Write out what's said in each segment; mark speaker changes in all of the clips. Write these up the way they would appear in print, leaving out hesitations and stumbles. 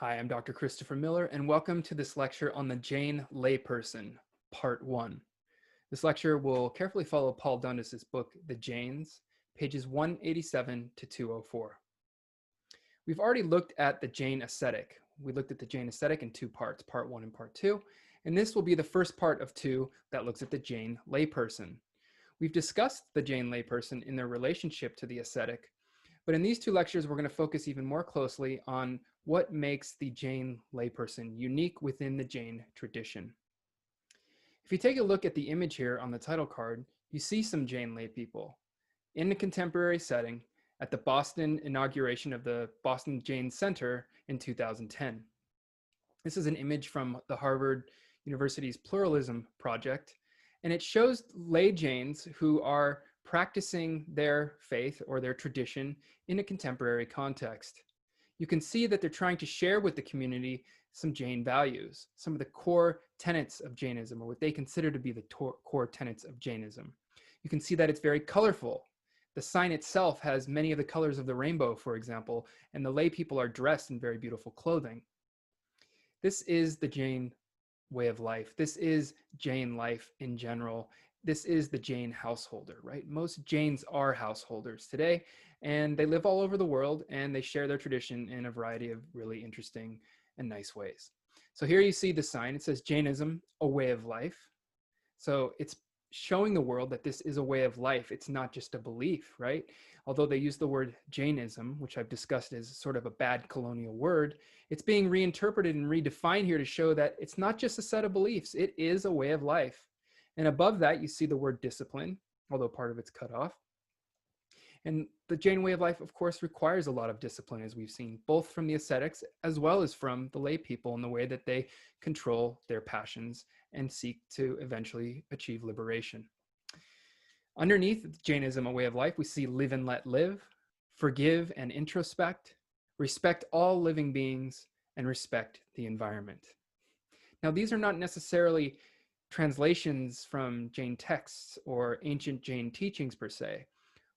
Speaker 1: Hi, I'm Dr. Christopher Miller, and welcome to this lecture on the Jain Layperson, Part 1. This lecture will carefully follow Paul Dundas' book, The Jains, pages 187 to 204. We've already looked at the Jain ascetic. We looked at the Jain ascetic in two parts, Part 1 and Part 2, and this will be the first part of 2 that looks at the Jain layperson. We've discussed the Jain layperson in their relationship to the ascetic, but in these two lectures, we're going to focus even more closely on what makes the Jain layperson unique within the Jain tradition. If you take a look at the image here on the title card, you see some Jain lay people in a contemporary setting at the Boston inauguration of the Boston Jain Center in 2010. This is an image from the Harvard University's Pluralism Project, and it shows lay Jains who are practicing their faith or their tradition in a contemporary context. You can see that they're trying to share with the community some Jain values, some of the core tenets of Jainism, or what they consider to be the core tenets of Jainism. You can see that it's very colorful. The sign itself has many of the colors of the rainbow, for example, and the lay people are dressed in very beautiful clothing. This is the Jain way of life. This is Jain life in general. This is the Jain householder, right? Most Jains are householders today, and they live all over the world, and they share their tradition in a variety of really interesting and nice ways. So here you see the sign. It says Jainism, a way of life. So it's showing the world that this is a way of life. It's not just a belief, right? Although they use the word Jainism, which I've discussed as sort of a bad colonial word, it's being reinterpreted and redefined here to show that it's not just a set of beliefs. It is a way of life. And above that, you see the word discipline, although part of it's cut off. And the Jain way of life, of course, requires a lot of discipline, as we've seen, both from the ascetics as well as from the lay people in the way that they control their passions and seek to eventually achieve liberation. Underneath Jainism, a way of life, we see live and let live, forgive and introspect, respect all living beings, and respect the environment. Now, these are not necessarily translations from Jain texts or ancient Jain teachings per se.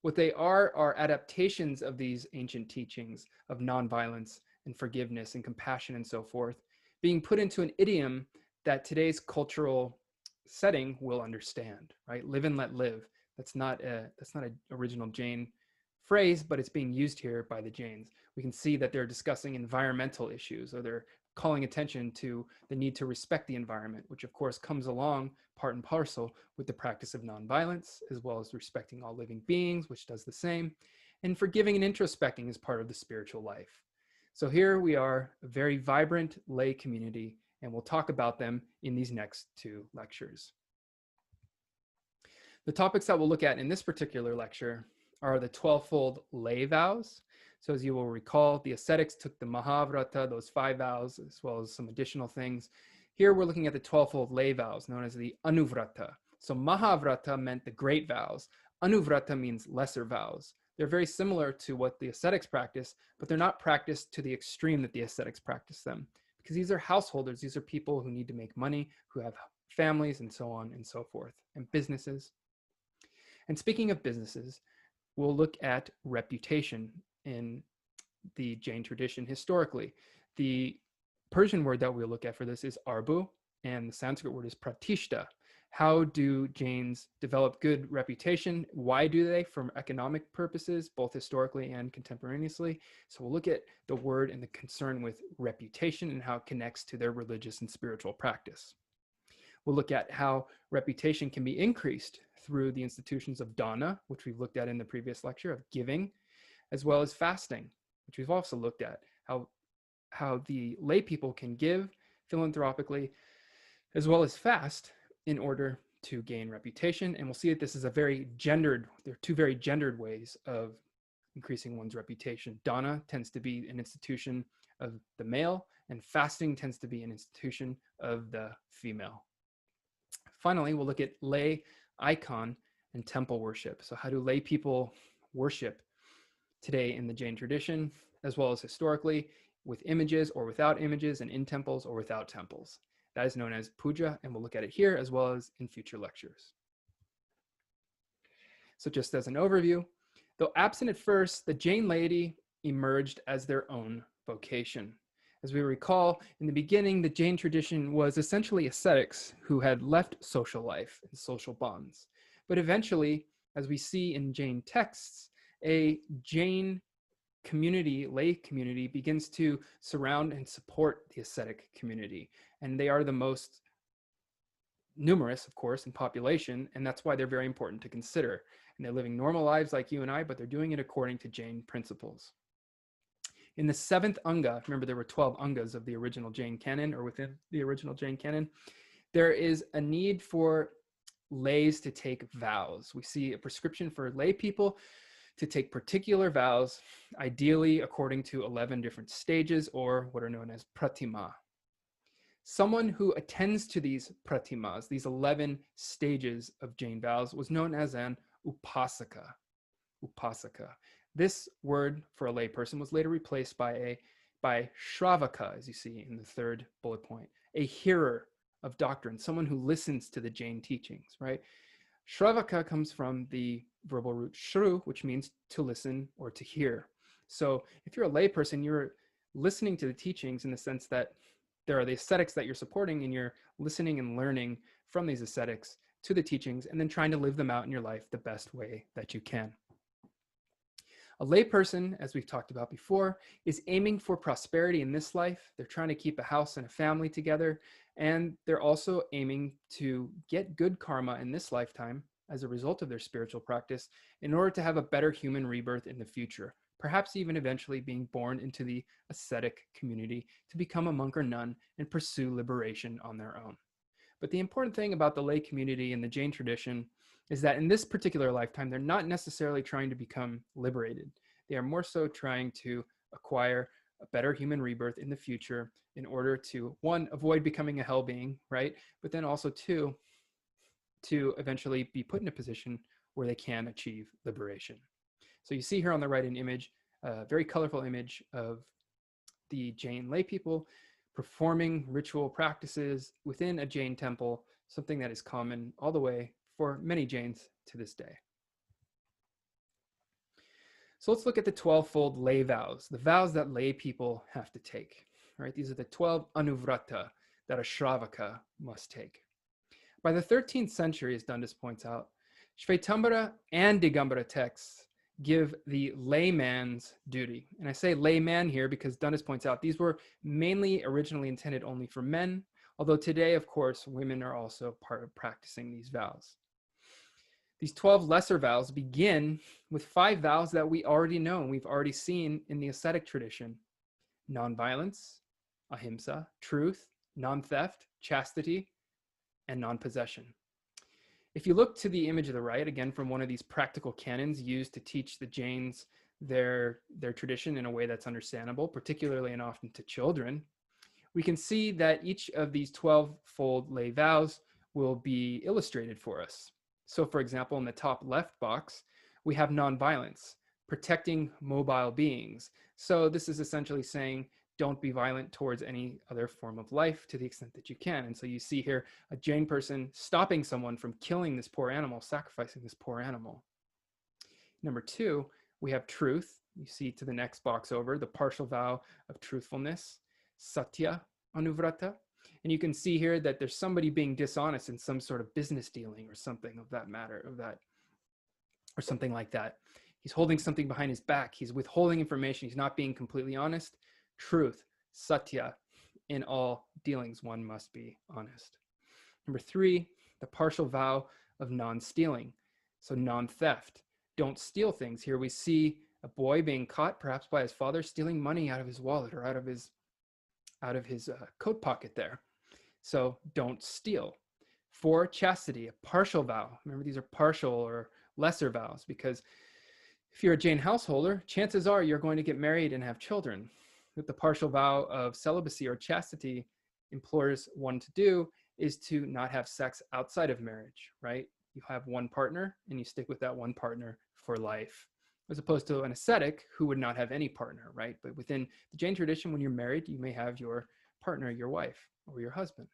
Speaker 1: What they are adaptations of these ancient teachings of nonviolence and forgiveness and compassion and so forth, being put into an idiom that today's cultural setting will understand, right? Live and let live. That's not an original Jain phrase, but it's being used here by the Jains. We can see that they're discussing environmental issues, or they're calling attention to the need to respect the environment, which of course comes along part and parcel with the practice of nonviolence, as well as respecting all living beings, which does the same. And forgiving and introspecting is part of the spiritual life. So here we are, a very vibrant lay community, and we'll talk about them in these next two lectures. The topics that we'll look at in this particular lecture are the 12-fold lay vows. So as you will recall, the ascetics took the uvrata, those 5 vows, as well as some additional things. Here we're looking at the 12-fold lay vows, known as the uvrata. So uvrata meant the great vows. Uvrata means lesser vows. They're very similar to what the ascetics practice, but they're not practiced to the extreme that the ascetics practice them. Because these are householders. These are people who need to make money, who have families, and so on and so forth, and businesses. And speaking of businesses, we'll look at reputation in the Jain tradition historically. The Persian word that we'll look at for this is arbu, and the Sanskrit word is pratishta. How do Jains develop good reputation? Why do they? For economic purposes, both historically and contemporaneously. So we'll look at the word and the concern with reputation and how it connects to their religious and spiritual practice. We'll look at how reputation can be increased through the institutions of dana, which we've looked at in the previous lecture, of giving, as well as fasting, which we've also looked at, how the lay people can give philanthropically, as well as fast in order to gain reputation. And we'll see that this is there are two very gendered ways of increasing one's reputation. Dana tends to be an institution of the male, and fasting tends to be an institution of the female. Finally, we'll look at lay icon and temple worship. So how do lay people worship today in the Jain tradition, as well as historically, with images or without images, and in temples or without temples? That is known as puja, and we'll look at it here as well as in future lectures. So just as an overview, though absent at first, the Jain laity emerged as their own vocation. As we recall, in the beginning, the Jain tradition was essentially ascetics who had left social life and social bonds. But eventually, as we see in Jain texts, a Jain community, lay community, begins to surround and support the ascetic community. And they are the most numerous, of course, in population, and that's why they're very important to consider. And they're living normal lives like you and I, but they're doing it according to Jain principles. In the seventh Anga, remember there were 12 Angas of the original Jain canon, or within the original Jain canon, there is a need for lays to take vows. We see a prescription for lay people to take particular vows, ideally according to 11 different stages, or what are known as pratima. Someone who attends to these pratimas, these 11 stages of Jain vows, was known as an upasaka. Upasaka. This word for a layperson was later replaced by shravaka, as you see in the third bullet point, a hearer of doctrine, someone who listens to the Jain teachings, right? Shravaka comes from the verbal root shru, which means to listen or to hear. So if you're a layperson, you're listening to the teachings in the sense that there are the ascetics that you're supporting, and you're listening and learning from these ascetics to the teachings, and then trying to live them out in your life the best way that you can. A layperson, as we've talked about before, is aiming for prosperity in this life. They're trying to keep a house and a family together, and they're also aiming to get good karma in this lifetime as a result of their spiritual practice in order to have a better human rebirth in the future, perhaps even eventually being born into the ascetic community to become a monk or nun and pursue liberation on their own. But the important thing about the lay community in the Jain tradition is that in this particular lifetime, they're not necessarily trying to become liberated. They are more so trying to acquire a better human rebirth in the future in order to, one, avoid becoming a hell being, right? But then also, two, to eventually be put in a position where they can achieve liberation. So you see here on the right an image, a very colorful image of the Jain lay people performing ritual practices within a Jain temple, something that is common all the way for many Jains to this day. So let's look at the 12-fold lay vows, the vows that lay people have to take. Right? These are the 12 uvrata that a shravaka must take. By the 13th century, as Dundas points out, Shvetambara and Digambara texts give the layman's duty. And I say layman here because Dundas points out these were mainly originally intended only for men, although today, of course, women are also part of practicing these vows. These 12 lesser vows begin with 5 vows that we already know and we've already seen in the ascetic tradition: nonviolence, ahimsa, truth, non-theft, chastity, and non-possession. If you look to the image of the right, again from one of these practical canons used to teach the Jains their tradition in a way that's understandable, particularly and often to children, we can see that each of these 12-fold lay vows will be illustrated for us. So for example, in the top left box, we have nonviolence, protecting mobile beings. So this is essentially saying, don't be violent towards any other form of life to the extent that you can. And so you see here a Jain person stopping someone from killing this poor animal, sacrificing this poor animal. Number 2, we have truth. You see to the next box over, the partial vow of truthfulness, satya anuvrata. And you can see here that there's somebody being dishonest in some sort of business dealing or something of that matter, or something like that. He's holding something behind his back. He's withholding information. He's not being completely honest. Truth, satya, in all dealings, one must be honest. Number 3, the partial vow of non-stealing. So non-theft. Don't steal things. Here we see a boy being caught, perhaps by his father, stealing money out of his wallet or out of his coat pocket there. So don't steal. 4, chastity, a partial vow. Remember, these are partial or lesser vows, because if you're a Jain householder, chances are you're going to get married and have children. What the partial vow of celibacy or chastity implores one to do is to not have sex outside of marriage, right? You have one partner and you stick with that one partner for life, as opposed to an ascetic who would not have any partner, right? But within the Jain tradition, when you're married, you may have your partner, your wife, or your husband.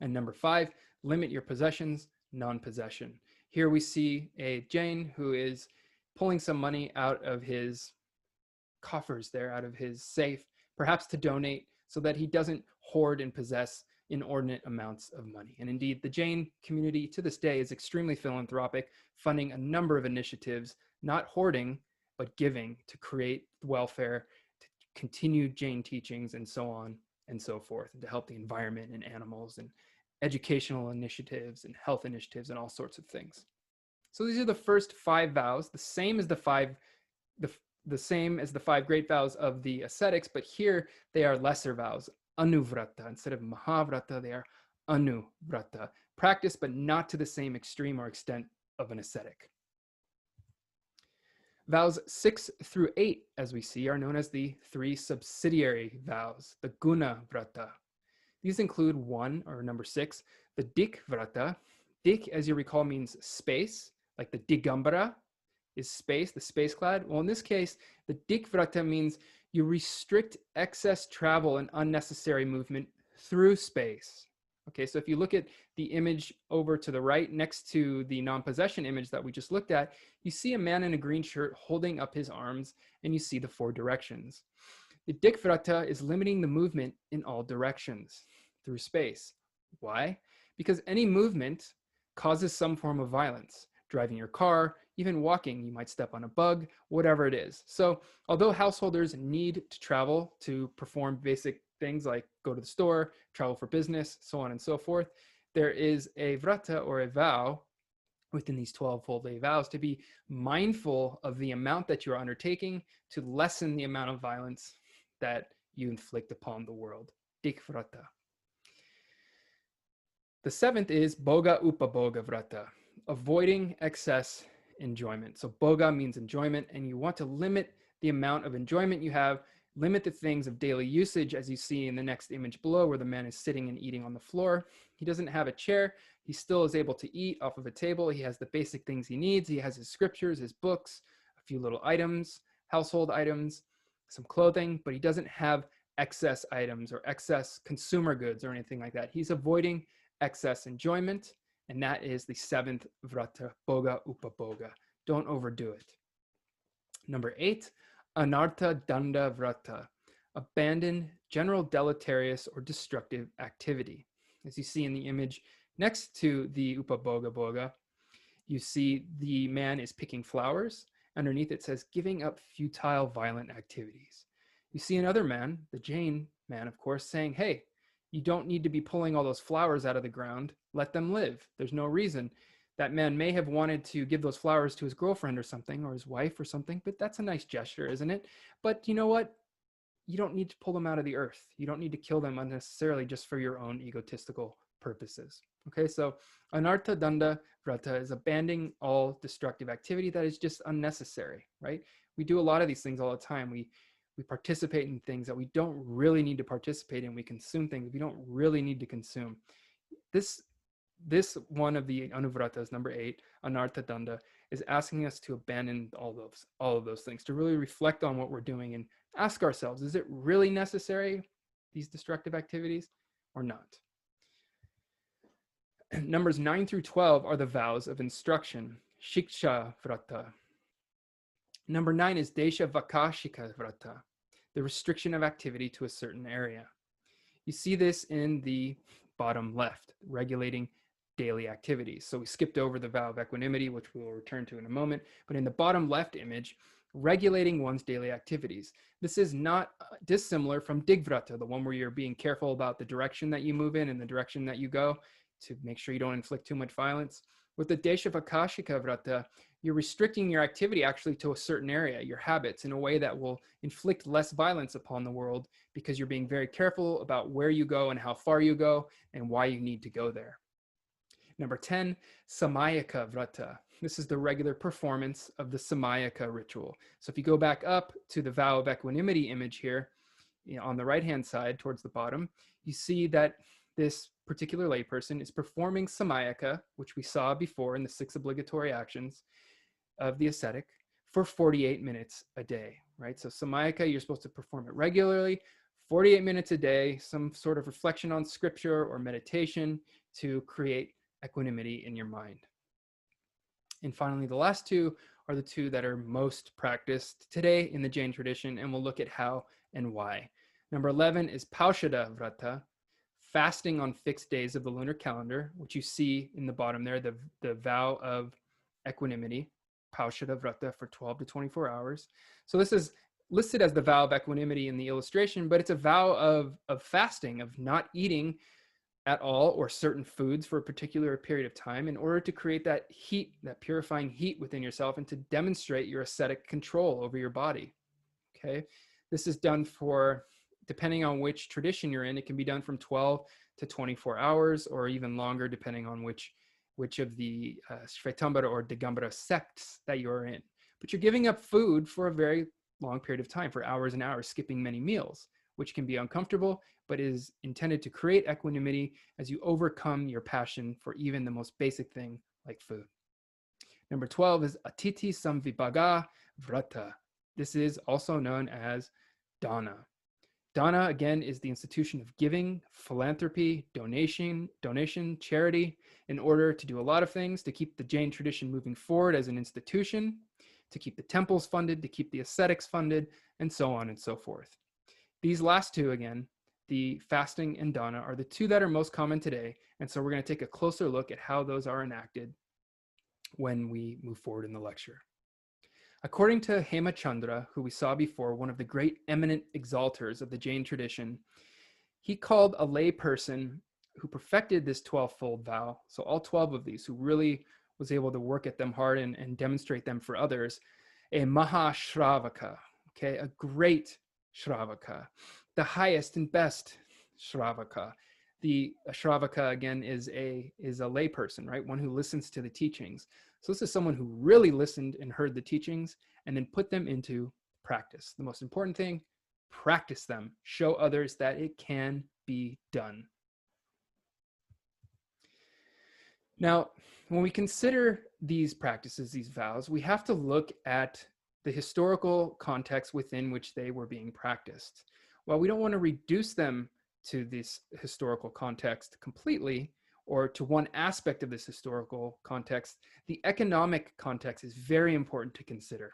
Speaker 1: And number 5, limit your possessions, non-possession. Here we see a Jain who is pulling some money out of his coffers there, out of his safe, perhaps to donate, so that he doesn't hoard and possess inordinate amounts of money. And indeed, the Jain community to this day is extremely philanthropic, funding a number of initiatives, not hoarding, but giving to create welfare, to continue Jain teachings, and so on and so forth, and to help the environment and animals and educational initiatives and health initiatives and all sorts of things. So these are the first 5 vows, the same as the five great vows of the ascetics, but here they are lesser vows, anuvrata. Instead of mahavrata, they are anuvrata. Practice, but not to the same extreme or extent of an ascetic. Vows 6 through 8, as we see, are known as the 3 subsidiary vows, the guna vrata. These include 1, or number 6, the dik vrata. Dik, as you recall, means space, like the digambara is space, the space clad. Well, in this case, the dik vrata means you restrict excess travel and unnecessary movement through space. Okay, so if you look at the image over to the right next to the non-possession image that we just looked at, you see a man in a green shirt holding up his arms, and you see the 4 directions. The dik vrata is limiting the movement in all directions through space. Why? Because any movement causes some form of violence. Driving your car, even walking, you might step on a bug, whatever it is. So although householders need to travel to perform basic things like go to the store, travel for business, so on and so forth, there is a vrata, or a vow, within these 12 full day vows, to be mindful of the amount that you're undertaking to lessen the amount of violence that you inflict upon the world. Dik vrata. The 7th is boga upaboga vrata, avoiding excess enjoyment. So boga means enjoyment, and you want to limit the amount of enjoyment you have, limit the things of daily usage, as you see in the next image below, where the man is sitting and eating on the floor. He doesn't have a chair. He still is able to eat off of a table. He has the basic things he needs. He has his scriptures, his books, a few little items, household items, some clothing, but he doesn't have excess items or excess consumer goods or anything like that. He's avoiding excess enjoyment, and that is the 7th vrata, boga upaboga. Don't overdo it. Number 8, anartha danda vrata, abandon general deleterious or destructive activity. As you see in the image next to the upaboga boga, you see the man is picking flowers. Underneath it says, giving up futile, violent activities. You see another man, the Jain man, of course, saying, hey, you don't need to be pulling all those flowers out of the ground. Let them live. There's no reason. That man may have wanted to give those flowers to his girlfriend or something, or his wife or something, but that's a nice gesture, isn't it? But you know what? You don't need to pull them out of the earth. You don't need to kill them unnecessarily just for your own egotistical purposes. Okay, so anartha danda vrata is abandoning all destructive activity that is just unnecessary, right? We do a lot of these things all the time. We participate in things that we don't really need to participate in. We consume things we don't really need to consume. This one of the anuvratas, number 8, anartha danda, is asking us to abandon all of those things, to really reflect on what we're doing and ask ourselves, is it really necessary, these destructive activities, or not? Numbers 9 through 12 are the vows of instruction, shiksha vrata. Number 9 is desha vakashika vrata, the restriction of activity to a certain area. You see this in the bottom left, regulating daily activities. So we skipped over the vow of equanimity, which we will return to in a moment, but in the bottom left image, regulating one's daily activities. This is not dissimilar from digvrata, the one where you're being careful about the direction that you move in and the direction that you go to make sure you don't inflict too much violence. With the desha vakashika vrata, you're restricting your activity actually to a certain area, your habits, in a way that will inflict less violence upon the world, because you're being very careful about where you go and how far you go and why you need to go there. Number 10, samayaka vrata. This is the regular performance of the samayaka ritual. So if you go back up to the vow of equanimity image here, on the right-hand side towards the bottom, you see that this particular layperson is performing samayaka, which we saw before in the 6 obligatory actions of the ascetic, for 48 minutes a day, right? So samayaka, you're supposed to perform it regularly, 48 minutes a day, some sort of reflection on scripture or meditation to create equanimity in your mind. And finally, the last 2 are the 2 that are most practiced today in the Jain tradition, and we'll look at how and why. Number 11 is paushada vrata, fasting on fixed days of the lunar calendar, which you see in the bottom there, the vow of equanimity, paushada vrata, for 12 to 24 hours. So this is listed as the vow of equanimity in the illustration, but it's a vow of fasting, of not eating at all or certain foods for a particular period of time in order to create that heat, that purifying heat within yourself, and to demonstrate your ascetic control over your body. Okay, this is done for, depending on which tradition you're in, it can be done from 12 to 24 hours or even longer, depending on which of the Shvetambara or Digambara sects that you're in. But you're giving up food for a very long period of time, for hours and hours, skipping many meals, which can be uncomfortable, but is intended to create equanimity as you overcome your passion for even the most basic thing like food. Number 12 is Atiti Samvibhaga Vrata. This is also known as Dana. Dana, again, is the institution of giving, philanthropy, donation, charity, in order to do a lot of things to keep the Jain tradition moving forward as an institution, to keep the temples funded, to keep the ascetics funded, and so on and so forth. These last two, again, the fasting and dana, are the two that are most common today, and so we're going to take a closer look at how those are enacted when we move forward in the lecture. According to Hemachandra, who we saw before, one of the great eminent exalters of the Jain tradition, he called a lay person who perfected this 12-fold vow, so all 12 of these, who really was able to work at them hard and demonstrate them for others, a Mahashravaka, okay, a great Shravaka, the highest and best Shravaka. The Shravaka, again, is a lay person, right? One who listens to the teachings. So this is someone who really listened and heard the teachings and then put them into practice. The most important thing, practice them. Show others that it can be done. Now, when we consider these practices, these vows, we have to look at the historical context within which they were being practiced. While we don't want to reduce them to this historical context completely, or to one aspect of this historical context, the economic context is very important to consider.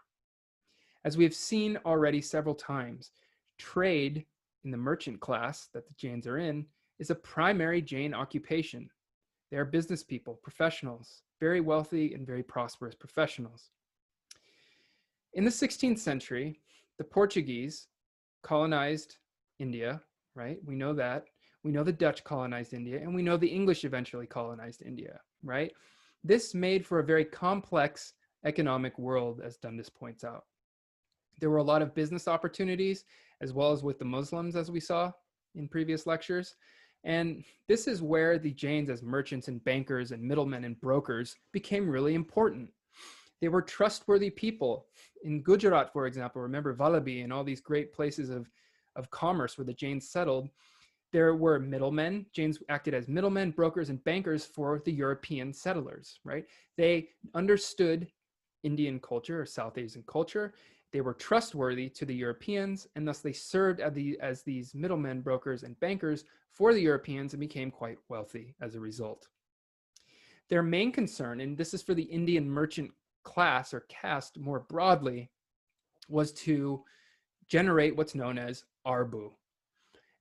Speaker 1: As we have seen already several times, trade in the merchant class that the Jains are in is a primary Jain occupation. They are business people, professionals, very wealthy and very prosperous professionals. In the 16th century, the Portuguese colonized India, right? We know that. We know the Dutch colonized India, and we know the English eventually colonized India, right? This made for a very complex economic world, as Dundas points out. There were a lot of business opportunities, as well as with the Muslims, as we saw in previous lectures. And this is where the Jains, as merchants and bankers and middlemen and brokers, became really important. They were trustworthy people. In Gujarat, for example, remember Vallabhi and all these great places of commerce where the Jains settled, there were middlemen. Jains acted as middlemen, brokers, and bankers for the European settlers, right? They understood Indian culture or South Asian culture. They were trustworthy to the Europeans, and thus they served as these middlemen, brokers, and bankers for the Europeans and became quite wealthy as a result. Their main concern, and this is for the Indian merchant class or caste more broadly, was to generate what's known as arbu.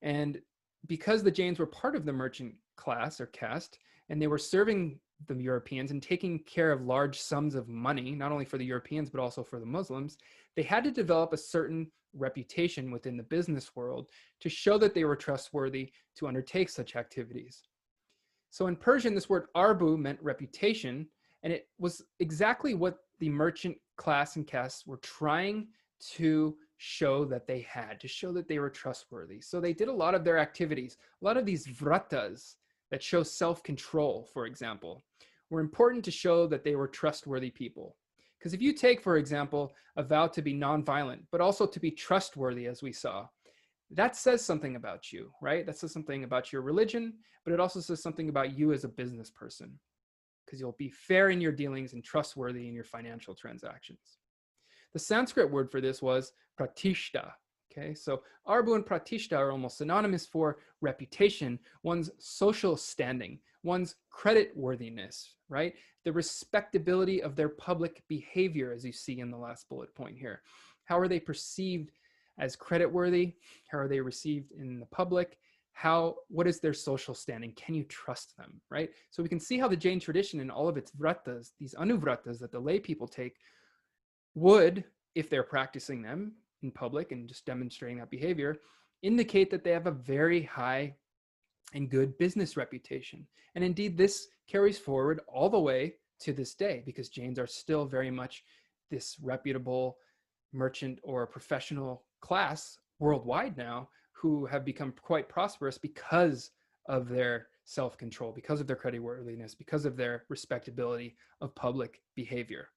Speaker 1: And because the Jains were part of the merchant class or caste, and they were serving the Europeans and taking care of large sums of money, not only for the Europeans, but also for the Muslims, they had to develop a certain reputation within the business world to show that they were trustworthy to undertake such activities. So in Persian, this word arbu meant reputation, and it was exactly what the merchant class and castes were trying to show that they had, to show that they were trustworthy. So they did a lot of their activities, a lot of these vratas that show self-control, for example, were important to show that they were trustworthy people. Because if you take, for example, a vow to be nonviolent, but also to be trustworthy, as we saw, that says something about you, right? That says something about your religion, but it also says something about you as a business person, because you'll be fair in your dealings and trustworthy in your financial transactions. The Sanskrit word for this was pratishta. Okay, so arbu and pratishta are almost synonymous for reputation, one's social standing, one's credit worthiness, right? The respectability of their public behavior, as you see in the last bullet point here. How are they perceived as creditworthy? How are they received in the public? What is their social standing? Can you trust them, right? So we can see how the Jain tradition and all of its vratas, these anuvratas that the lay people take, would, if they're practicing them in public and just demonstrating that behavior, indicate that they have a very high and good business reputation. And indeed, this carries forward all the way to this day, because Jains are still very much this reputable merchant or professional class worldwide now, who have become quite prosperous because of their self-control, because of their creditworthiness, because of their respectability of public behavior.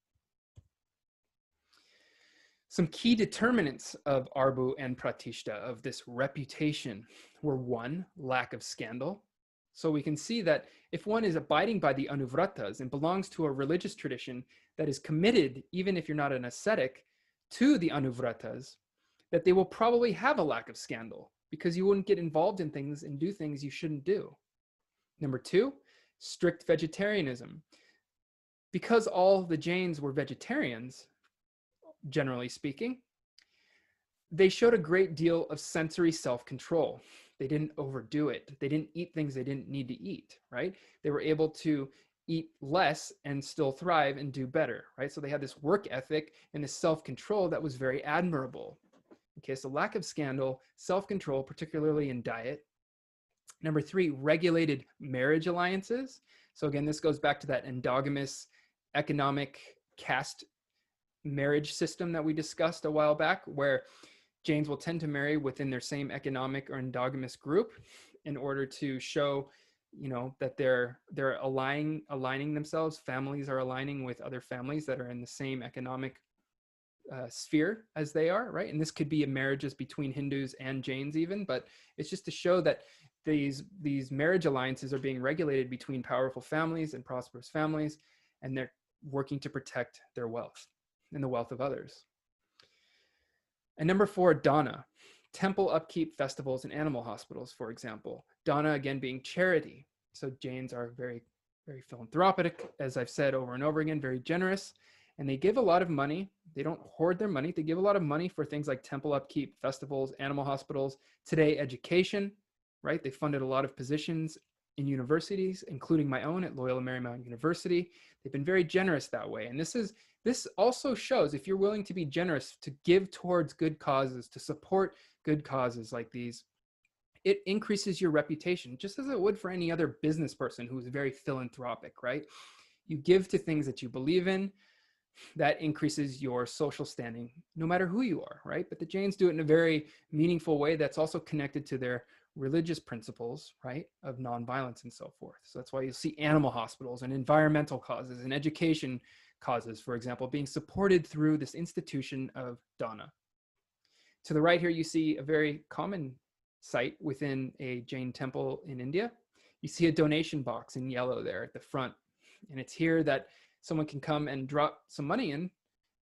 Speaker 1: Some key determinants of Arbu and Pratishta, of this reputation, were: one, lack of scandal. So we can see that if one is abiding by the anuvratas and belongs to a religious tradition that is committed, even if you're not an ascetic, to the anuvratas, that they will probably have a lack of scandal, because you wouldn't get involved in things and do things you shouldn't do. Number two, strict vegetarianism. Because all the Jains were vegetarians, generally speaking, they showed a great deal of sensory self-control. They didn't overdo it. They didn't eat things they didn't need to eat, right? They were able to eat less and still thrive and do better, right? So they had this work ethic and this self-control that was very admirable. Okay, so lack of scandal, self-control, particularly in diet. Number three, regulated marriage alliances. So again, this goes back to that endogamous economic caste marriage system that we discussed a while back, where Jains will tend to marry within their same economic or endogamous group in order to show, that they're aligning themselves. Families are aligning with other families that are in the same economic sphere as they are, right? And this could be marriages between Hindus and Jains even, but it's just to show that these marriage alliances are being regulated between powerful families and prosperous families, and they're working to protect their wealth and the wealth of others. And number four, dana, temple upkeep, festivals, and animal hospitals, for example. Dana, again, being charity. So Jains are very, very philanthropic, as I've said over and over again, very generous. And they give a lot of money. They don't hoard their money. They give a lot of money for things like temple upkeep, festivals, animal hospitals. Today, education, right? They funded a lot of positions in universities, including my own at Loyola Marymount University. They've been very generous that way. And this also shows, if you're willing to be generous, to give towards good causes, to support good causes like these, it increases your reputation, just as it would for any other business person who's very philanthropic, right? You give to things that you believe in, that increases your social standing, no matter who you are, right? But the Jains do it in a very meaningful way that's also connected to their religious principles, right, of nonviolence and so forth. So that's why you see animal hospitals and environmental causes and education causes, for example, being supported through this institution of dana. To the right here, you see a very common site within a Jain temple in India. You see a donation box in yellow there at the front. And it's here that someone can come and drop some money in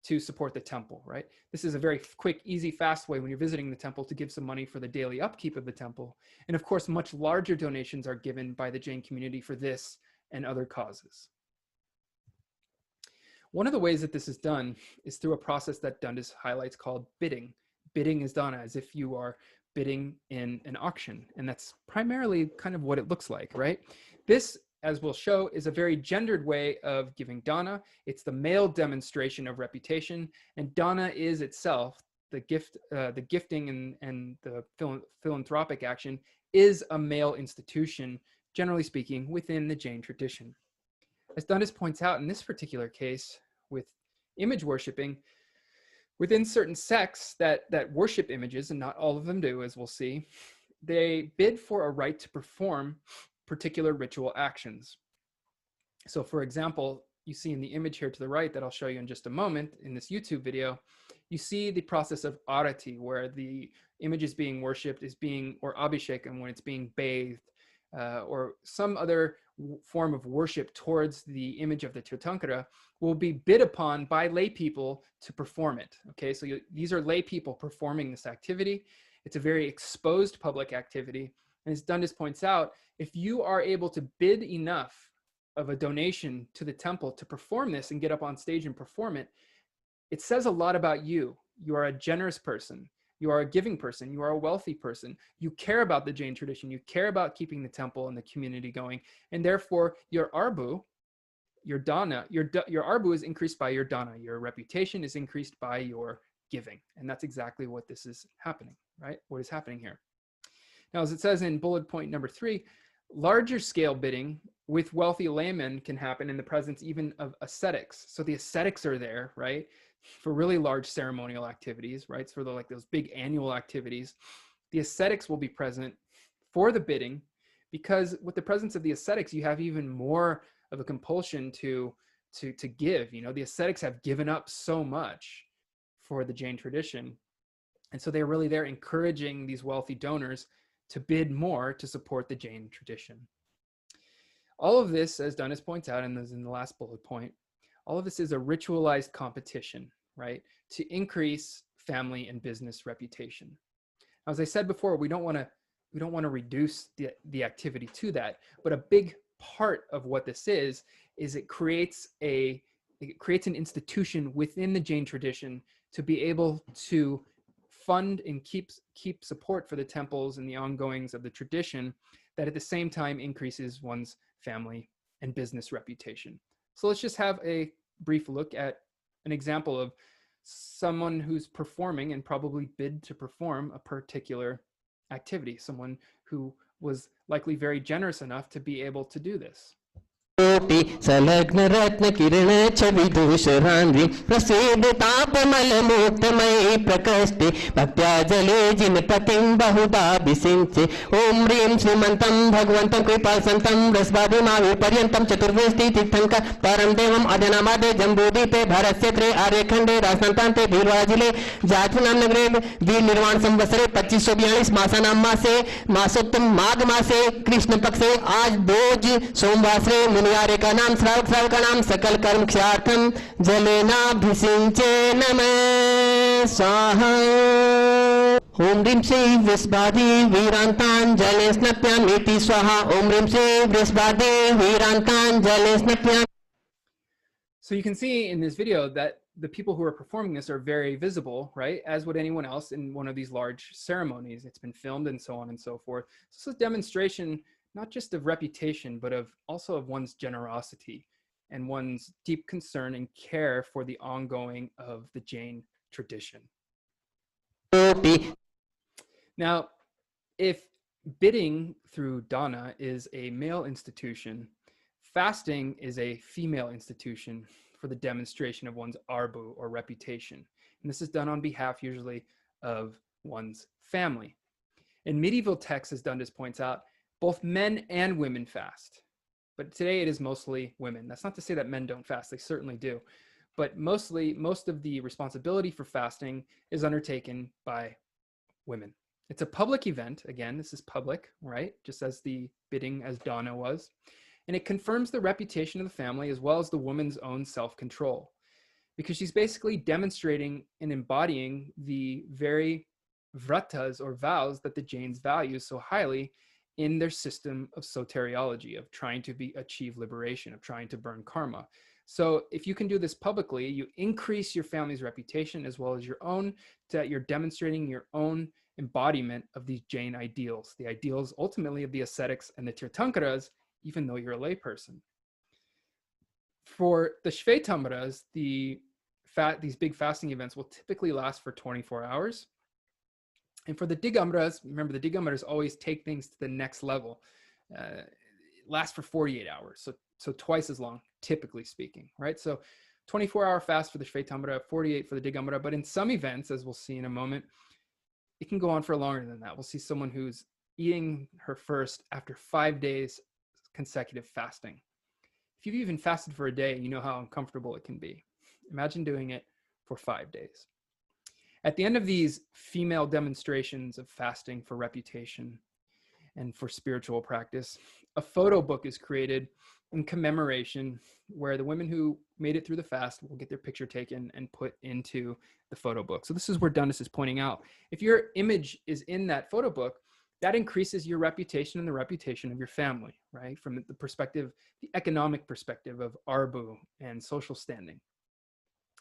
Speaker 1: to support the temple, right? This is a very quick, easy, fast way when you're visiting the temple to give some money for the daily upkeep of the temple. And of course, much larger donations are given by the Jain community for this and other causes. One of the ways that this is done is through a process that Dundas highlights called bidding. Bidding is done as if you are bidding in an auction. And that's primarily kind of what it looks like, right? This, as we'll show, is a very gendered way of giving dana. It's the male demonstration of reputation, and dana is itself, the gifting and the philanthropic action is a male institution, generally speaking, within the Jain tradition. As Dundas points out in this particular case with image worshiping, within certain sects that worship images, and not all of them do, as we'll see, they bid for a right to perform particular ritual actions. So for example, you see in the image here to the right that I'll show you in just a moment in this YouTube video, you see the process of arati, where the image is being worshipped, or abhishekam, when it's being bathed, or some other form of worship towards the image of the Tirthankara, will be bid upon by lay people to perform it. Okay, so these are lay people performing this activity. It's a very exposed public activity. And as Dundas points out, if you are able to bid enough of a donation to the temple to perform this and get up on stage and perform it, it says a lot about you. You are a generous person. You are a giving person. You are a wealthy person. You care about the Jain tradition. You care about keeping the temple and the community going. And therefore, your arbu, your dana, your arbu is increased by your dana. Your reputation is increased by your giving. And that's exactly what this is happening, right? What is happening here. Now, as it says in bullet point number 3, larger scale bidding with wealthy laymen can happen in the presence even of ascetics. So the ascetics are there, right? For really large ceremonial activities, right? So for like those big annual activities, the ascetics will be present for the bidding, because with the presence of the ascetics, you have even more of a compulsion to give. You know, the ascetics have given up so much for the Jain tradition. And so they're really there encouraging these wealthy donors to bid more to support the Jain tradition. All of this, as Dundas points out, and in the last bullet point, all of this is a ritualized competition, right, to increase family and business reputation. Now, as I said before, we don't want to reduce the activity to that, but a big part of what this is it creates an institution within the Jain tradition to be able to fund and keep support for the temples and the ongoings of the tradition, that at the same time increases one's family and business reputation. So let's just have a brief look at an example of someone who's performing and probably bid to perform a particular activity, someone who was likely very generous enough to be able to do this.
Speaker 2: संलग्न रत्न किरण छवि दूषरान्वि प्रसीद तापमल मुक्तमयी प्रकष्टे भक्त्या जले जिन पतिं बहुधा विसिंचे ओम ह्रीं श्रीमन्तं भगवन्तं कृपासन्तं रसवादिमावि पर्यन्तं चतुर्वेष्टि तीर्थंकर परं देवम् अजनामादे जम्बूद्वीपे भारतस्य त्रे आर्यखण्डे राजसन्तान्ते भीलवाजिले जातुनां नगरे वीर निर्वाण संवत्सरे 2542 मासानां मासे मासोत्तम माघ मासे कृष्ण पक्षे आज दोज सोमवासरे मुनियारे का नाम श्रावक का नाम सकल कर्म क्षार्थम जलेनाभिषिंचे नमः स्वाहा ओम ह्रीं श्री वृषभादि वीरांतान जले स्नप्यामीति स्वाहा ओम ह्रीं श्री वृषभादि वीरांतान जले स्नप्यामि.
Speaker 1: So you can see in this video that the people who are performing this are very visible, right? As would anyone else in one of these large ceremonies. It's been filmed and so on and so forth. So this is a demonstration not just of reputation, but also of one's generosity and one's deep concern and care for the ongoing of the Jain tradition. Now, if bidding through dana is a male institution, fasting is a female institution for the demonstration of one's arbu, or reputation. And this is done on behalf usually of one's family. In medieval texts, as Dundas points out, both men and women fast. But today it is mostly women. That's not to say that men don't fast, they certainly do. But most of the responsibility for fasting is undertaken by women. It's a public event. Again, this is public, right? Just as the bidding as dana was. And it confirms the reputation of the family as well as the woman's own self-control, because she's basically demonstrating and embodying the very vratas, or vows, that the Jains value so highly in their system of soteriology, of trying to achieve liberation, of trying to burn karma. So if you can do this publicly, you increase your family's reputation as well as your own, that you're demonstrating your own embodiment of these Jain ideals, the ideals ultimately of the ascetics and the tirthankaras, even though you're a layperson. For the Shvetambaras, these big fasting events will typically last for 24 hours. And for the Digambaras, remember the Digambaras always take things to the next level. Last for 48 hours, so twice as long, typically speaking, right? So 24-hour fast for the Shvetambara, 48 for the Digambara, but in some events, as we'll see in a moment, it can go on for longer than that. We'll see someone who's eating her first after 5 days consecutive fasting. If you've even fasted for a day, you know how uncomfortable it can be. Imagine doing it for 5 days. At the end of these female demonstrations of fasting for reputation and for spiritual practice, a photo book is created in commemoration, where the women who made it through the fast will get their picture taken and put into the photo book. So this is where Dundas is pointing out, if your image is in that photo book, that increases your reputation and the reputation of your family, right? From the perspective, the economic perspective of arbu and social standing.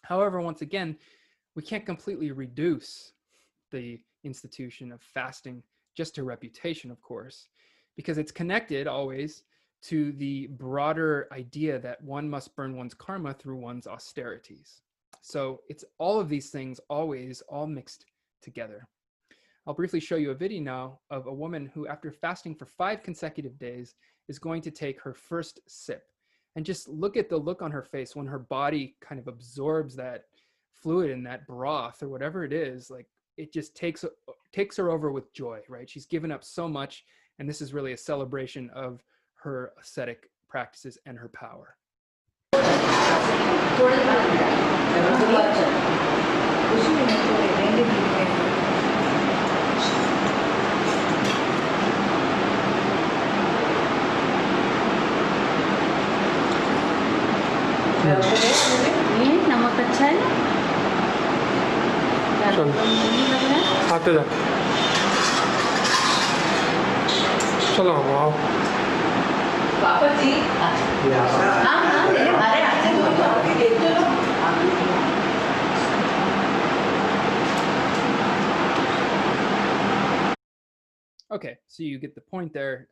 Speaker 1: However, once again, we can't completely reduce the institution of fasting just a reputation, of course, because it's connected always to the broader idea that one must burn one's karma through one's austerities. So it's all of these things always all mixed together. I'll briefly show you a video now of a woman who, after fasting for 5 consecutive days, is going to take her first sip. And just look at the look on her face when her body kind of absorbs that fluid in that broth or whatever it is. Like, it just takes her over with joy, right? She's given up so much, and this is really a celebration of her ascetic practices and her power.
Speaker 3: नमक अच्छा है
Speaker 4: आते जा चलो आओ
Speaker 3: पापा जी हाँ अरे आते चलो
Speaker 1: Okay, so you get the point there.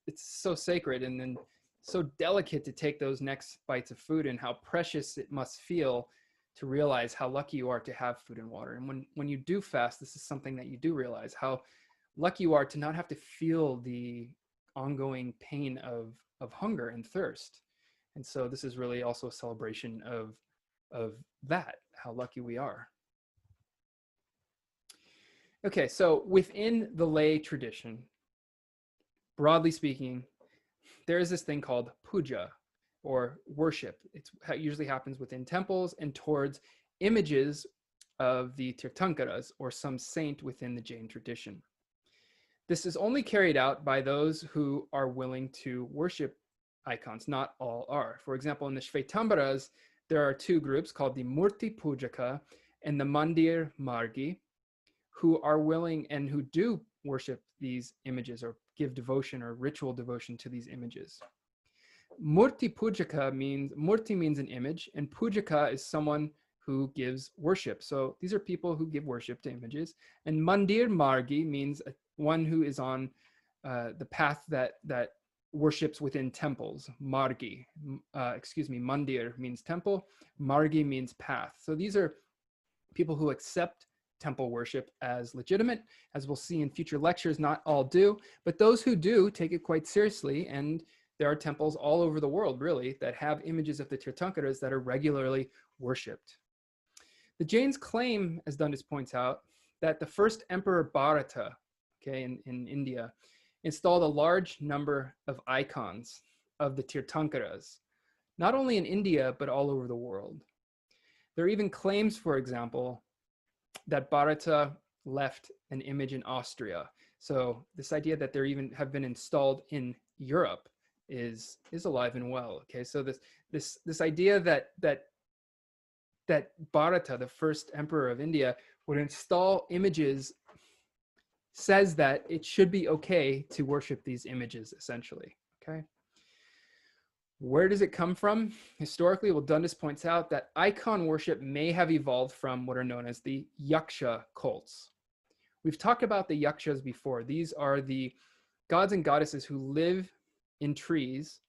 Speaker 1: It's so sacred and then so delicate to take those next bites of food, and how precious it must feel to realize how lucky you are to have food and water. And when you do fast, this is something that you do realize, how lucky you are to not have to feel the ongoing pain of hunger and thirst. And so this is really also a celebration of that, how lucky we are. Okay, so within the lay tradition, broadly speaking, there is this thing called puja, or worship. It usually happens within temples and towards images of the Tirthankaras, or some saint within the Jain tradition. This is only carried out by those who are willing to worship icons. Not all are. For example, in the Shvetambaras, there are 2 groups called the Murti Pujaka and the Mandir Margi, who are willing and who do worship these images or give devotion or ritual devotion to these images. Murti Pujaka Murti means an image, and Pujaka is someone who gives worship. So these are people who give worship to images. And Mandir Margi means one who is on the path that worships within temples. Margi, Mandir means temple, Margi means path. So these are people who accept temple worship as legitimate. As we'll see in future lectures, not all do, but those who do take it quite seriously. And there are temples all over the world, really, that have images of the Tirthankaras that are regularly worshipped. The Jains claim, as Dundas points out, that the first emperor Bharata, in India, installed a large number of icons of the Tirthankaras, not only in India, but all over the world. There are even claims, for example, that Bharata left an image in Austria. So this idea that there even have been installed in Europe is alive and well. Okay, so this idea that Bharata, the first emperor of India, would install images says that it should be okay to worship these images, essentially. Okay. Where does it come from? Historically, well, Dundas points out that icon worship may have evolved from what are known as the yaksha cults. We've talked about the yakshas before. These are the gods and goddesses who live in trees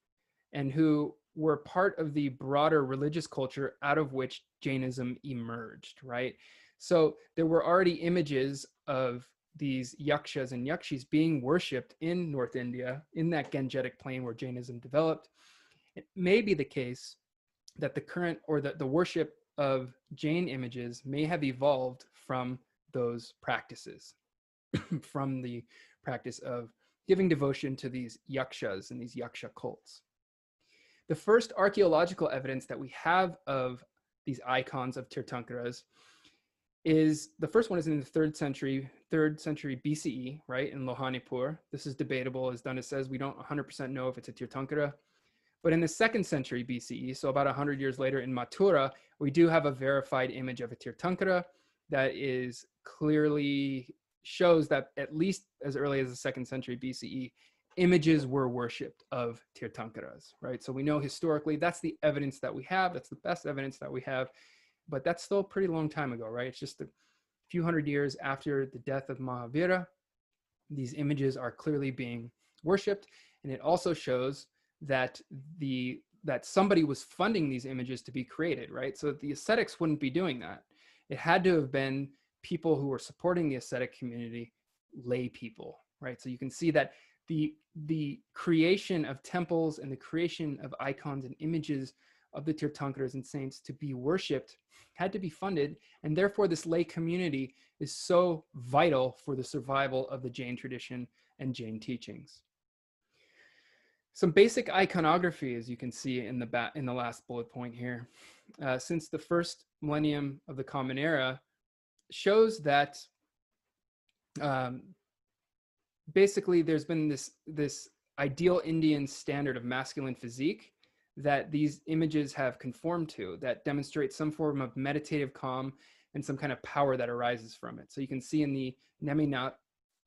Speaker 1: and who were part of the broader religious culture out of which Jainism emerged, right? So there were already images of these yakshas and yakshis being worshipped in North India, in that Gangetic plain where Jainism developed. It may be the case that the current or the worship of Jain images may have evolved from those practices, from the practice of giving devotion to these yakshas and these yaksha cults. The first archaeological evidence that we have of these icons of Tirthankaras is, the first one is in the 3rd century BCE, right, in Lohanipur. This is debatable, as Dundas says. We don't 100% know if it's a Tirthankara. But in the 2nd century BCE, so about 100 years later in Mathura, we do have a verified image of a Tirthankara that is clearly shows that at least as early as the 2nd century BCE, images were worshipped of Tirthankaras, right? So we know historically that's the evidence that we have. That's the best evidence that we have, but that's still a pretty long time ago, right? It's just A few hundred years after the death of Mahavira, these images are clearly being worshipped, and it also shows that that somebody was funding these images to be created, right? So the ascetics wouldn't be doing that. It had to have been people who were supporting the ascetic community, lay people, right? So you can see that the creation of temples and the creation of icons and images of the Tirthankaras and saints to be worshipped had to be funded, and therefore this lay community is so vital for the survival of the Jain tradition and Jain teachings. Some basic iconography, as you can see in the last bullet point here, since the first millennium of the Common Era, shows that basically there's been this ideal Indian standard of masculine physique that these images have conformed to, that demonstrates some form of meditative calm and some kind of power that arises from it. So you can see in the Neminat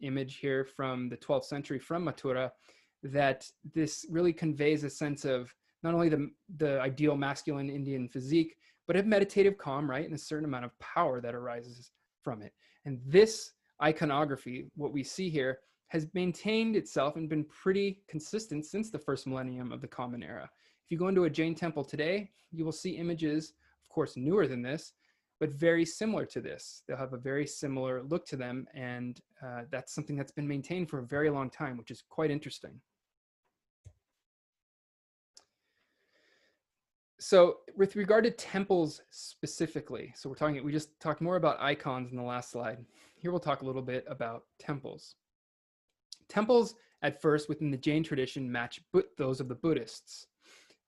Speaker 1: image here from the 12th century from Mathura that this really conveys a sense of not only the ideal masculine Indian physique, but of meditative calm, right? And a certain amount of power that arises from it. And this iconography, what we see here, has maintained itself and been pretty consistent since the first millennium of the Common Era. If you go into a Jain temple today, you will see images, of course, newer than this, but very similar to this. They'll have a very similar look to them, and that's something that's been maintained for a very long time, which is quite interesting. So with regard to temples specifically, so we just talked more about icons in the last slide. Here we'll talk a little bit about temples. Temples at first within the Jain tradition match those of the Buddhists.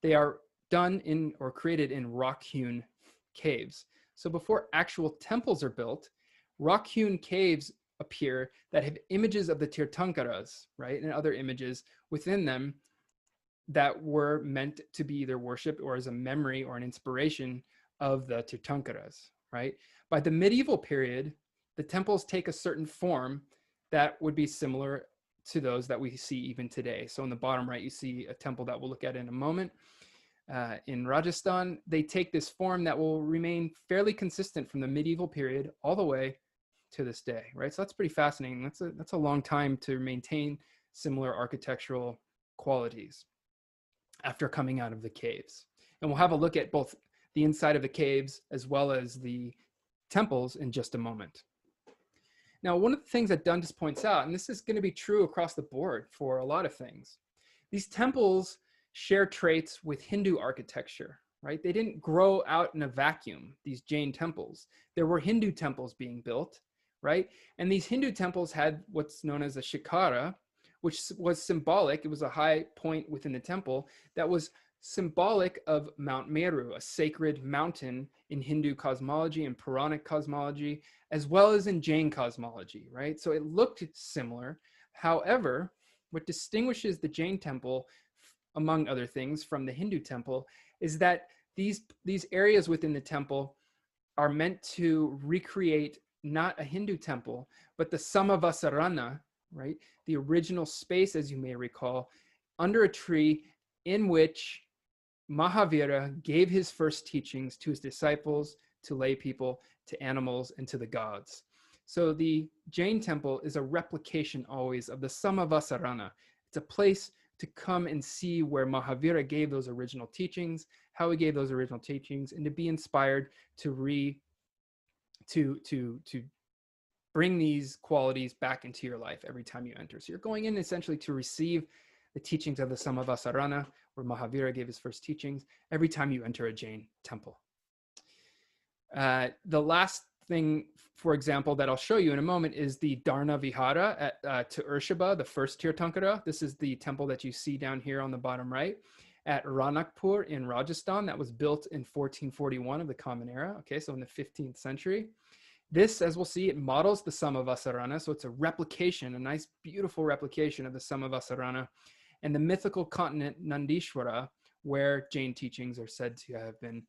Speaker 1: They are done in or created in rock-hewn caves. So before actual temples are built, rock-hewn caves appear that have images of the Tirthankaras, right, and other images within them that were meant to be either worshipped or as a memory or an inspiration of the Tirthankaras, right? By the medieval period, the temples take a certain form that would be similar to those that we see even today. So in the bottom right, you see a temple that we'll look at in a moment. In Rajasthan, they take this form that will remain fairly consistent from the medieval period all the way to this day, right? So that's pretty fascinating. That's a long time to maintain similar architectural qualities after coming out of the caves. And we'll have a look at both the inside of the caves as well as the temples in just a moment. Now, one of the things that Dundas points out, and this is going to be true across the board for a lot of things, these temples share traits with Hindu architecture, right? They didn't grow out in a vacuum, these Jain temples. There were Hindu temples being built, right? And these Hindu temples had what's known as a shikara, which was symbolic. It was a high point within the temple that was symbolic of Mount Meru, a sacred mountain in Hindu cosmology and Puranic cosmology, as well as in Jain cosmology, right? So it looked similar. However, what distinguishes the Jain temple, among other things, from the Hindu temple is that these areas within the temple are meant to recreate not a Hindu temple, but the Samavasarana, right? The original space, as you may recall, under a tree in which Mahavira gave his first teachings to his disciples, to lay people, to animals, and to the gods. So the Jain temple is a replication always of the Samavasarana. It's a place to come and see where Mahavira gave those original teachings, how he gave those original teachings, and to be inspired to bring these qualities back into your life every time you enter. So you're going in essentially to receive the teachings of the Samavasarana, where Mahavira gave his first teachings, every time you enter a Jain temple. The last thing, for example, that I'll show you in a moment is the Dharna Vihara to Urshaba, the first Tirthankara. This is the temple that you see down here on the bottom right at Ranakpur in Rajasthan. That was built in 1441 of the Common Era, okay, so in the 15th century. This, as we'll see, it models the Samavasarana, so it's a replication, a nice, beautiful replication of the Samavasarana and the mythical continent Nandishwara, where Jain teachings are said to have been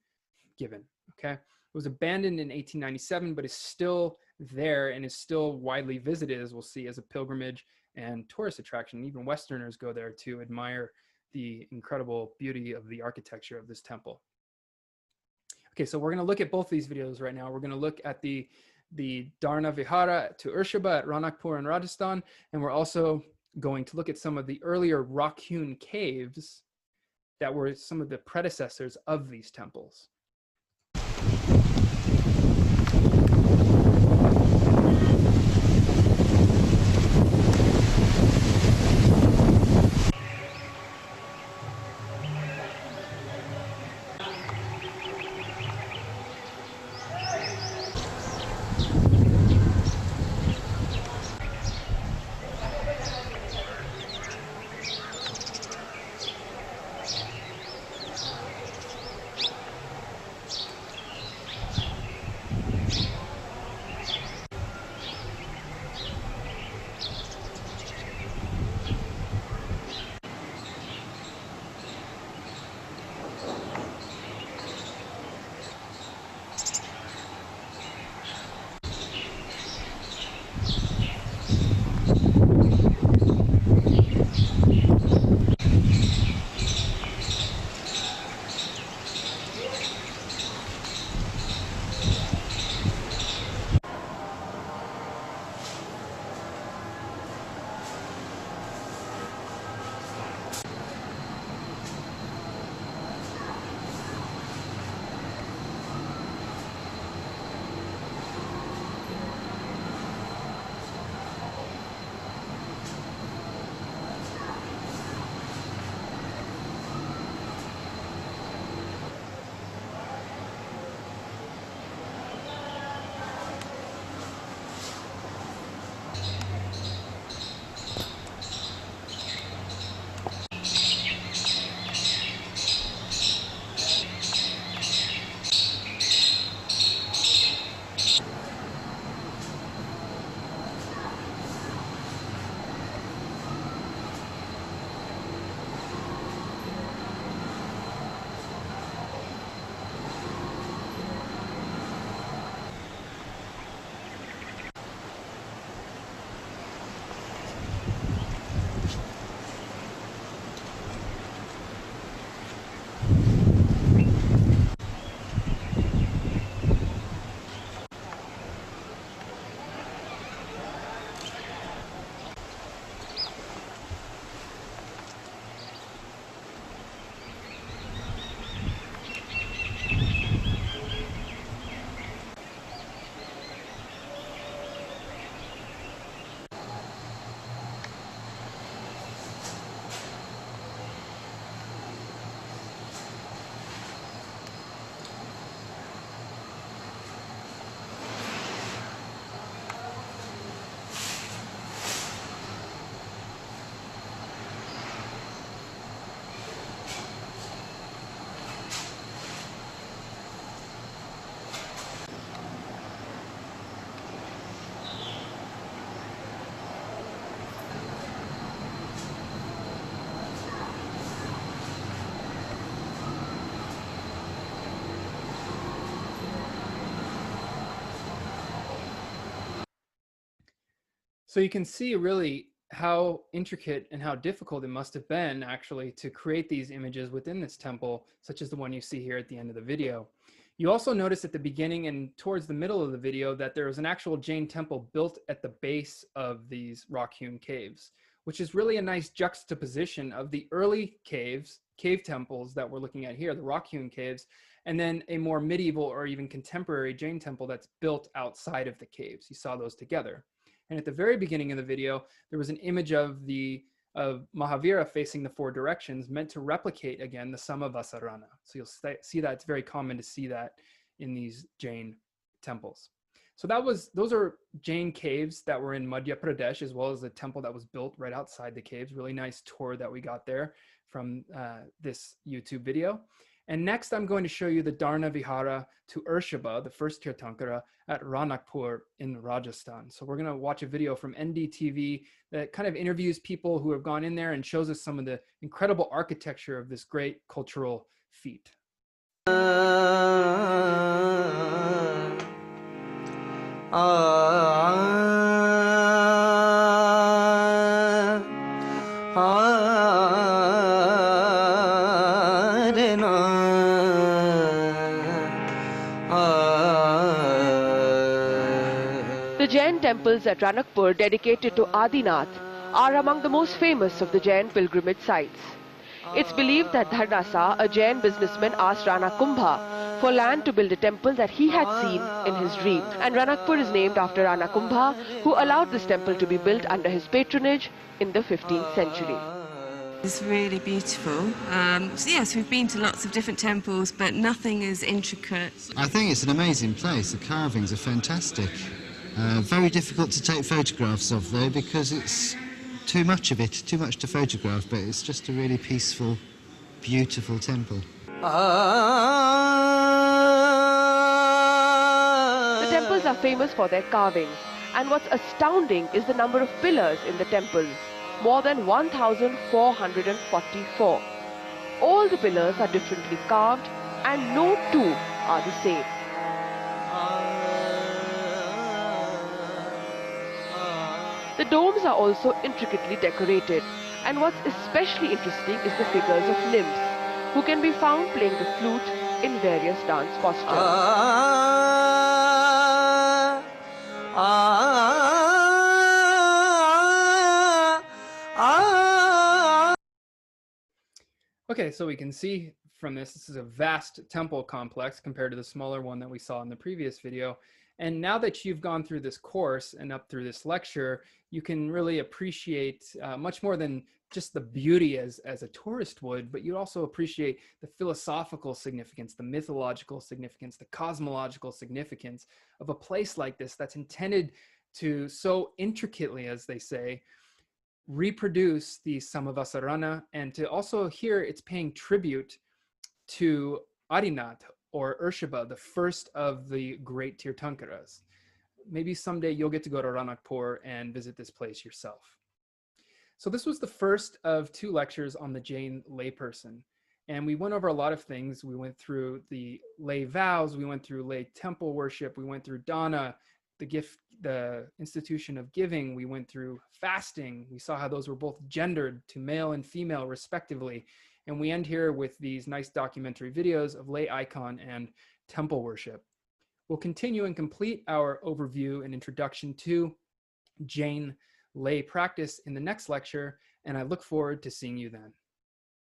Speaker 1: given, okay? It was abandoned in 1897, but is still there and is still widely visited, as we'll see, as a pilgrimage and tourist attraction. Even Westerners go there to admire the incredible beauty of the architecture of this temple. Okay, so we're going to look at both these videos right now. We're going to look at the the Dharna Vihara to Urshaba at Ranakpur in Rajasthan, and we're also going to look at some of the earlier rock-hewn caves that were some of the predecessors of these temples. So you can see really how intricate and how difficult it must have been actually to create these images within this temple, such as the one you see here at the end of the video. You also notice at the beginning and towards the middle of the video that there was an actual Jain temple built at the base of these rock-hewn caves, which is really a nice juxtaposition of the early cave temples that we're looking at here, the rock-hewn caves, and then a more medieval or even contemporary Jain temple that's built outside of the caves. You saw those together. And at the very beginning of the video, there was an image of Mahavira facing the four directions, meant to replicate again the Samavasarana. So you'll see that it's very common to see that in these Jain temples. So those are Jain caves that were in Madhya Pradesh, as well as the temple that was built right outside the caves. Really nice tour that we got there from this YouTube video. And next, I'm going to show you the Dharna Vihara to Urshaba, the first Tirthankara, at Ranakpur in Rajasthan. So we're going to watch a video from NDTV that kind of interviews people who have gone in there and shows us some of the incredible architecture of this great cultural feat.
Speaker 5: temples at Ranakpur dedicated to Adinath are among the most famous of the Jain pilgrimage sites. It's believed that Dharnasa, a Jain businessman, asked Rana Kumbha for land to build a temple that he had seen in his dream. And Ranakpur is named after Rana Kumbha, who allowed this temple to be built under his patronage in the 15th century.
Speaker 6: It's really beautiful. So yes, we've been to lots of different temples, but nothing is intricate.
Speaker 7: I think it's an amazing place. The carvings are fantastic. Very difficult to take photographs of though, because it's too much of it, too much to photograph, but it's just a really peaceful, beautiful temple.
Speaker 5: The temples are famous for their carvings, and what's astounding is the number of pillars in the temples. More than 1,444. All the pillars are differently carved and no two are the same. The domes are also intricately decorated, and what's especially interesting is the figures of nymphs, who can be found playing the flute in various dance postures.
Speaker 1: Okay, so we can see from this is a vast temple complex compared to the smaller one that we saw in the previous video. And now that you've gone through this course and up through this lecture, you can really appreciate much more than just the beauty as a tourist would, but you also appreciate the philosophical significance, the mythological significance, the cosmological significance of a place like this that's intended to so intricately, as they say, reproduce the Samavasarana, and to also here it's paying tribute to Adinath or Urshaba, the first of the great Tirthankaras. Maybe someday you'll get to go to Ranakpur and visit this place yourself. So this was the first of 2 lectures on the Jain layperson. And we went over a lot of things. We went through the lay vows, we went through lay temple worship, we went through dana, the institution of giving, we went through fasting. We saw how those were both gendered to male and female respectively. And we end here with these nice documentary videos of lay icon and temple worship. We'll continue and complete our overview and introduction to Jain lay practice in the next lecture, and I look forward to seeing you then.